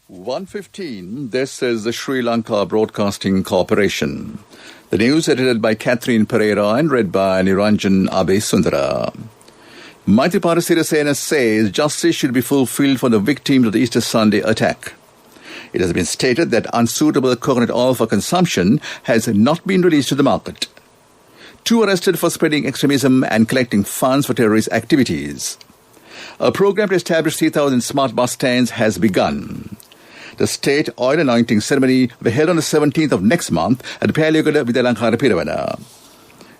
1:15. This is the Sri Lanka Broadcasting Corporation. The news edited by Catherine Pereira and read by Niranjan Abesundara. Maithripala Sirisena says justice should be fulfilled for the victims of the Easter Sunday attack. It has been stated that unsuitable coconut oil for consumption has not been released to the market. 2 arrested for spreading extremism and collecting funds for terrorist activities. A program to establish 3,000 smart bus stands has begun. The state oil anointing ceremony will be held on the 17th of next month at Paliyagoda Vidalankara Piravana.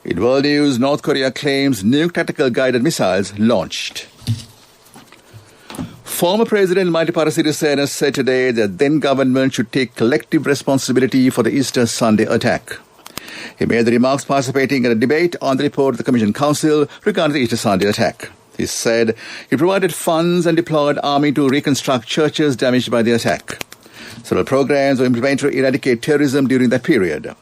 In world news, North Korea claims new tactical guided missiles launched. Former President Maithripala Sirisena said today that then government should take collective responsibility for the Easter Sunday attack. He made the remarks participating in a debate on the report of the Commission Council regarding the Easter Sunday attack. He said he provided funds and deployed army to reconstruct churches damaged by the attack. Several programs were implemented to eradicate terrorism during that period.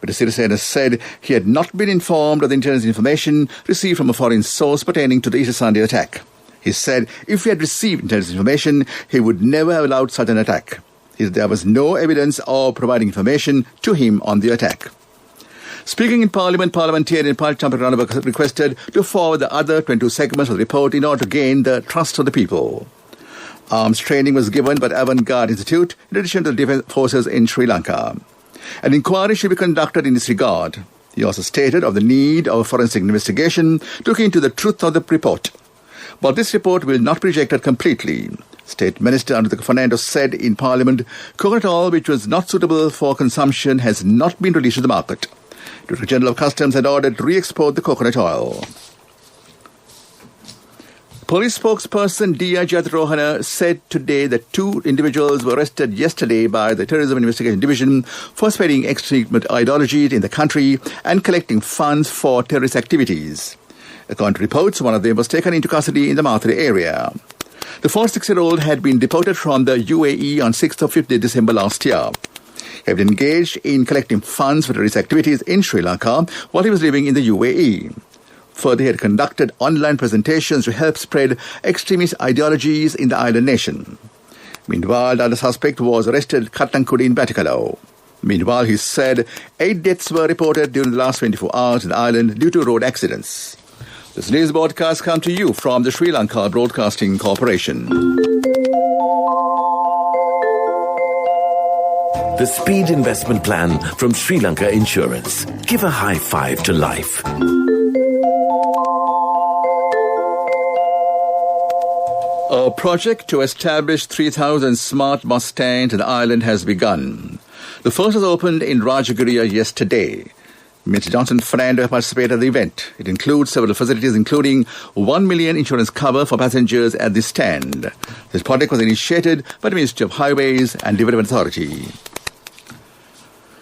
But the Sirisena said he had not been informed of the intelligence information received from a foreign source pertaining to the Easter Sunday attack. He said if he had received intelligence information, he would never have allowed such an attack. There was no evidence of providing information to him on the attack. Speaking in Parliament, parliamentarian Palchampa Ranabak requested to forward the other 22 segments of the report in order to gain the trust of the people. Arms training was given by the Avant-Garde Institute in addition to the defence forces in Sri Lanka. An inquiry should be conducted in this regard. He also stated of the need of a forensic investigation to look into the truth of the report. But this report will not be rejected completely. State Minister Anurag Fernando said in Parliament, coconut oil which was not suitable for consumption has not been released to the market. Director General of Customs had ordered to re-export the coconut oil. Police spokesperson D.I. Jatharohana said today that 2 individuals were arrested yesterday by the Terrorism Investigation Division for spreading extreme ideology in the country and collecting funds for terrorist activities. According to reports, one of them was taken into custody in the Mathura area. The 46-year-old had been deported from the UAE on 6th or 5th December last year. He had been engaged in collecting funds for terrorist activities in Sri Lanka while he was living in the UAE. Further, he had conducted online presentations to help spread extremist ideologies in the island nation. Meanwhile, the other suspect was arrested at Kattankudi in Batticaloa. Meanwhile, he said 8 deaths were reported during the last 24 hours in the island due to road accidents. This news broadcast comes to you from the Sri Lanka Broadcasting Corporation. The Speed Investment Plan from Sri Lanka Insurance. Give a high five to life. A project to establish 3,000 smart bus stands in the island has begun. The first was opened in Rajagiriya yesterday. Mr. Johnson Fernando participated at the event. It includes several facilities, including 1 million insurance cover for passengers at the stand. This project was initiated by the Ministry of Highways and Development Authority.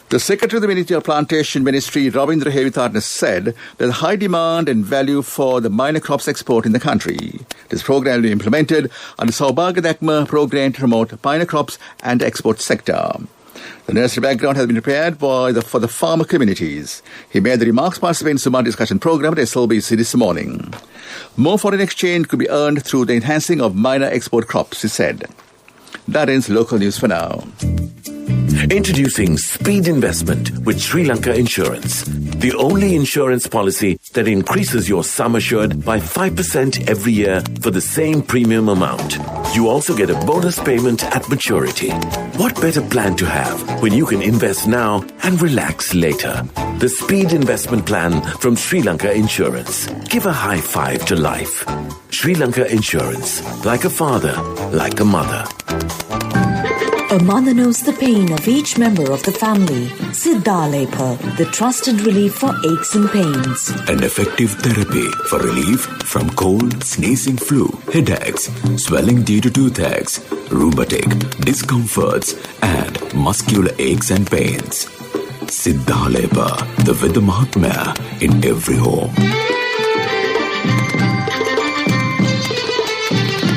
The Secretary of the Ministry of Plantation Ministry, Ravindra Hevithatna, said there's high demand and value for the minor crops export in the country. This program will be implemented under the Saubhagya program to promote minor crops and the export sector. The nursery background has been prepared for the farmer communities. He made the remarks participating in the Summa discussion program at SLBC this morning. More foreign exchange could be earned through the enhancing of minor export crops, he said. That ends local news for now. Introducing Speed Investment with Sri Lanka Insurance, the only insurance policy that increases your sum assured by 5% every year for the same premium amount. You also get a bonus payment at maturity. What better plan to have when you can invest now and relax later? The Speed Investment Plan from Sri Lanka Insurance. Give a high five to life. Sri Lanka Insurance. Like a father, like a mother. A mother knows the pain of each member of the family. Siddhalepa, the trusted relief for aches and pains. An effective therapy for relief from cold, sneezing, flu, headaches, swelling due to toothaches, rheumatic, discomforts, and muscular aches and pains. Siddhalepa, the Vedha Mahatmya in every home.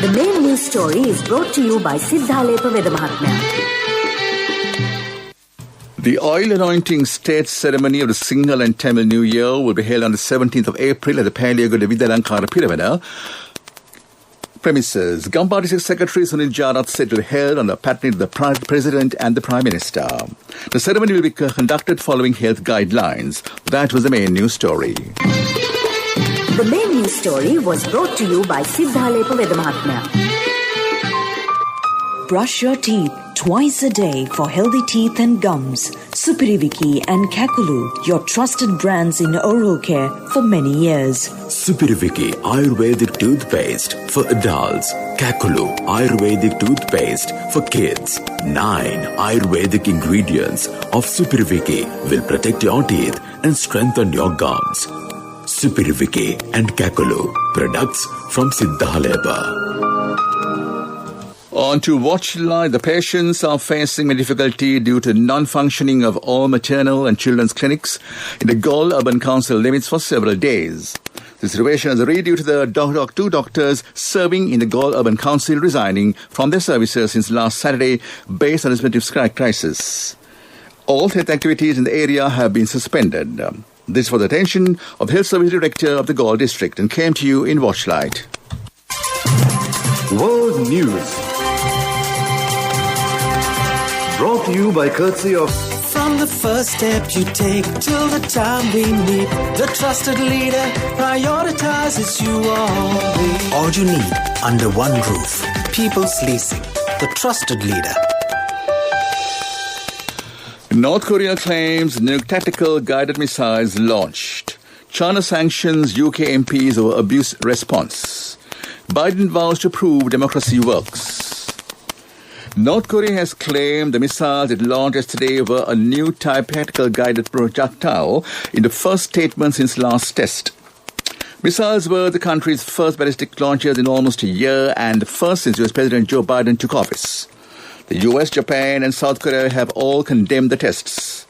The main news story is brought to you by Siddhalepa Vedha Mahatmya. The oil anointing state ceremony of the Sinhala and Tamil New Year will be held on the 17th of April at the Paliyagoda Vidalankara Piravana. premises. Gambha District Secretary Sunil Jarath said to be held on the patronage of the President and the Prime Minister. The ceremony will be conducted following health guidelines. That was the main news story. The main news story was brought to you by Siddhalepa Vedamahatmya. Brush your teeth twice a day for healthy teeth and gums. Supiriviki and Kakulu, your trusted brands in oral care for many years. Supiriviki Ayurvedic toothpaste for adults. Kakulu Ayurvedic toothpaste for kids. 9 Ayurvedic ingredients of Supiriviki will protect your teeth and strengthen your gums. Supiriviki and Kakulu, products from Siddhalepa. On to Watchlight, the patients are facing a difficulty due to non-functioning of all maternal and children's clinics in the Galle Urban Council limits for several days. The situation is due to the two doctors serving in the Galle Urban Council resigning from their services since last Saturday based on the respective crisis. All health activities in the area have been suspended. This for the attention of Health Service Director of the Galle District and came to you in Watchlight. World News. Brought to you by courtesy of... From the first step you take till the time we meet, the trusted leader prioritizes you always. All you need under one roof. People's Leasing, the trusted leader. North Korea claims new tactical guided missiles launched. China sanctions UK MPs over abuse response. Biden vows to prove democracy works. North Korea has claimed the missiles it launched yesterday were a new type tactical guided projectile in the first statement since last test. Missiles were the country's first ballistic launchers in almost a year and the first since US President Joe Biden took office. The US, Japan and South Korea have all condemned the tests.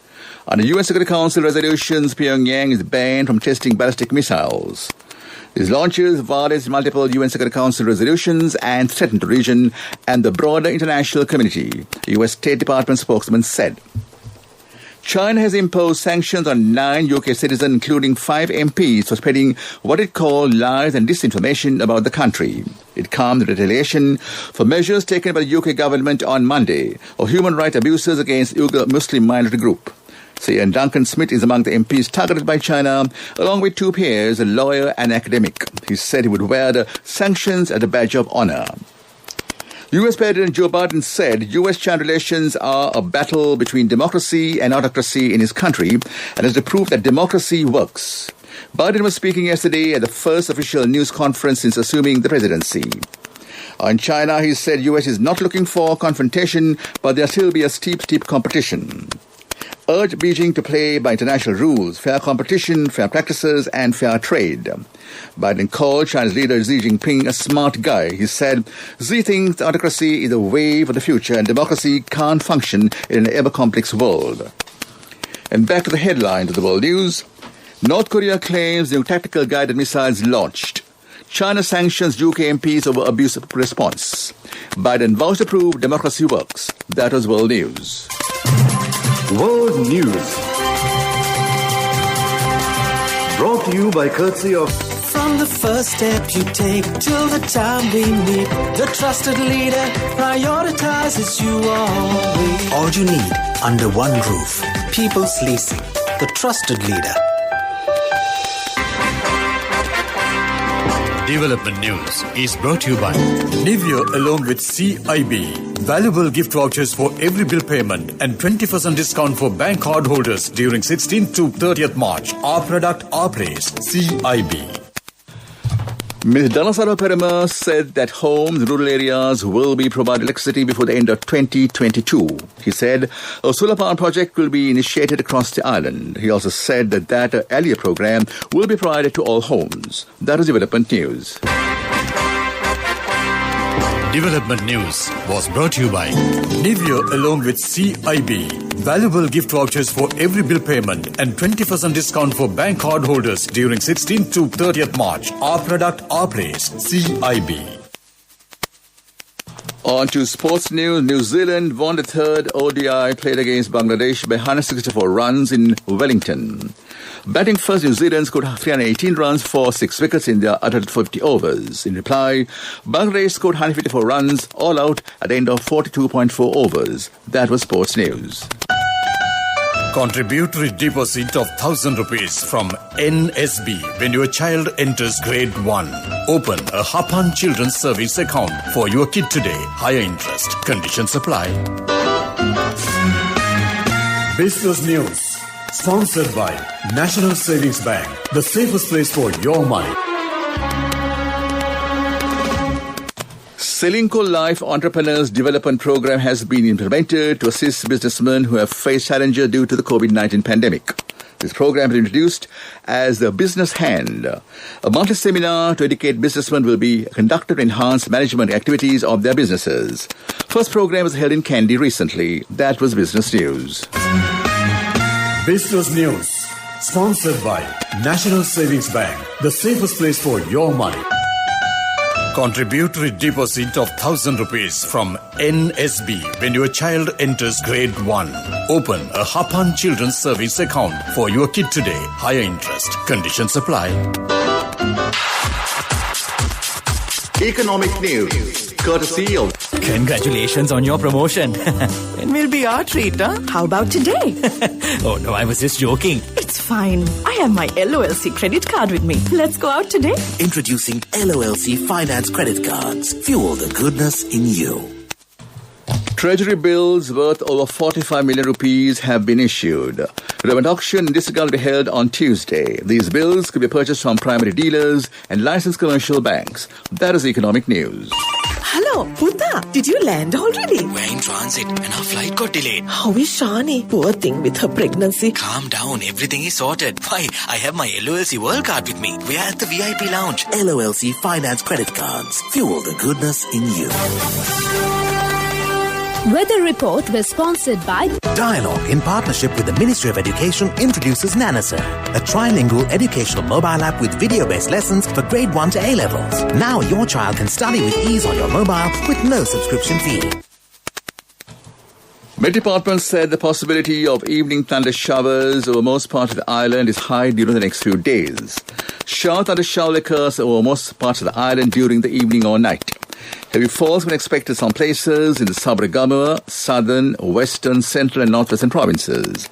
Under US Security Council resolutions, Pyongyang is banned from testing ballistic missiles. These launches violate multiple UN Security Council resolutions and threaten the region and the broader international community, US State Department spokesman said. China has imposed sanctions on 9 UK citizens, including 5 MPs, for spreading what it called lies and disinformation about the country. It calmed retaliation for measures taken by the UK government on Monday of human rights abuses against Uyghur Muslim minority group. Ian Duncan Smith is among the MPs targeted by China, along with 2 peers, a lawyer and academic. He said he would wear the sanctions as a badge of honor. US President Joe Biden said US-China relations are a battle between democracy and autocracy in his country and has to prove that democracy works. Biden was speaking yesterday at the first official news conference since assuming the presidency. On China, he said US is not looking for confrontation, but there still be a steep competition. Urged Beijing to play by international rules, fair competition, fair practices, and fair trade. Biden called China's leader Xi Jinping a smart guy. He said, Xi thinks autocracy is the way for the future and democracy can't function in an ever-complex world. And back to the headlines of the world news. North Korea claims new tactical guided missiles launched. China sanctions UK MPs over abuse response. Biden vows to prove democracy works. That was world news. World News. Brought to you by courtesy of... From the first step you take till the time we meet, the trusted leader prioritizes you always. All you need under one roof. People's Leasing, the trusted leader. Development News is brought to you by Nivea along with CIB. Valuable gift vouchers for every bill payment and 20% discount for bank card holders during 16th to 30th March. Our product, our place. CIB. Ms. Dalasara Perama said that homes in rural areas will be provided electricity before the end of 2022. He said a solar power project will be initiated across the island. He also said that ALIA program will be provided to all homes. That is Development News. Development News was brought to you by Nivea along with CIB. Valuable gift vouchers for every bill payment and 20% discount for bank card holders during 16th to 30th March. Our product, our place. CIB. On to sports news. New Zealand won the third ODI played against Bangladesh by 164 runs in Wellington. Batting first, New Zealand scored 318 runs for 6 wickets in their uttered 50 overs. In reply, Bangladesh scored 154 runs all out at the end of 42.4 overs. That was sports news. Contributory deposit of ₹1,000 from NSB when your child enters grade 1. Open a Hapan Children's Service account for your kid today. Higher interest. Conditions apply. Business News. Sponsored by National Savings Bank. The safest place for your money. Selinco Life Entrepreneurs Development Program has been implemented to assist businessmen who have faced challenges due to the COVID-19 pandemic. This program is introduced as the Business Hand. A monthly seminar to educate businessmen will be conducted to enhance management activities of their businesses. First program was held in Kandy recently. That was Business News. Business News. Sponsored by National Savings Bank. The safest place for your money. Contributory deposit of ₹1,000 from NSB when your child enters grade 1. Open a Hapan Children's Service account for your kid today. Higher interest. Conditions apply. Economic news, courtesy of... Congratulations on your promotion. When will be our treat, huh? How about today? Oh no, I was just joking. It's fine. I have my LOLC credit card with me. Let's go out today. Introducing LOLC Finance Credit Cards. Fuel the goodness in you. Treasury bills worth over 45 million rupees have been issued. Relevant auction in this regard will be held on Tuesday. These bills could be purchased from primary dealers and licensed commercial banks. That is economic news. Hello, Buddha. Did you land already? We're in transit and our flight got delayed. How is Shani? Poor thing with her pregnancy. Calm down, everything is sorted. Why, I have my LOLC World Card with me. We're at the VIP lounge. LOLC Finance Credit Cards. Fuel the goodness in you. Weather Report was sponsored by Dialogue in partnership with the Ministry of Education introduces Nanasa, a trilingual educational mobile app with video-based lessons for grade 1 to A-levels. Now your child can study with ease on your mobile with no subscription fee. Met Department said the possibility of evening thunder showers over most parts of the island is high during the next few days. Short thunder shower occurs over most parts of the island during the evening or night. Heavy falls have been expected some places in the Sabaragamuwa, southern, western, central and northwestern provinces.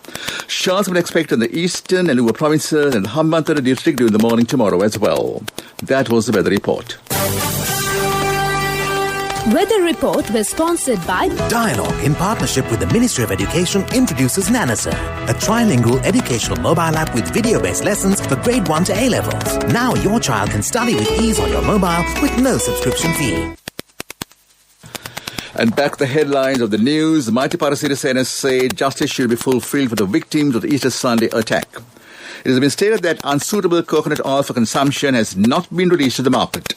Showers have been expected in the eastern and Uva provinces and the Hambantota district during the morning tomorrow as well. That was the weather report. Weather Report was sponsored by Dialogue in partnership with the Ministry of Education introduces Nanasa, a trilingual educational mobile app with video-based lessons for grade 1 to A-levels. Now your child can study with ease on your mobile with no subscription fee. And back to the headlines of the news. Maithripala Sirisena said justice should be fulfilled for the victims of the Easter Sunday attack. It has been stated that unsuitable coconut oil for consumption has not been released to the market.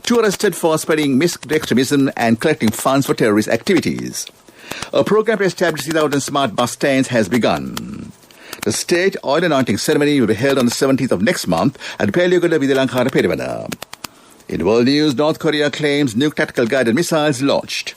2 arrested for spreading extremism and collecting funds for terrorist activities. A program to establish 3,000 smart bus stands has begun. The state oil anointing ceremony will be held on the 17th of next month at Peliyogada Vidilankara Perivana. In world news, North Korea claims nuke tactical guided missiles launched.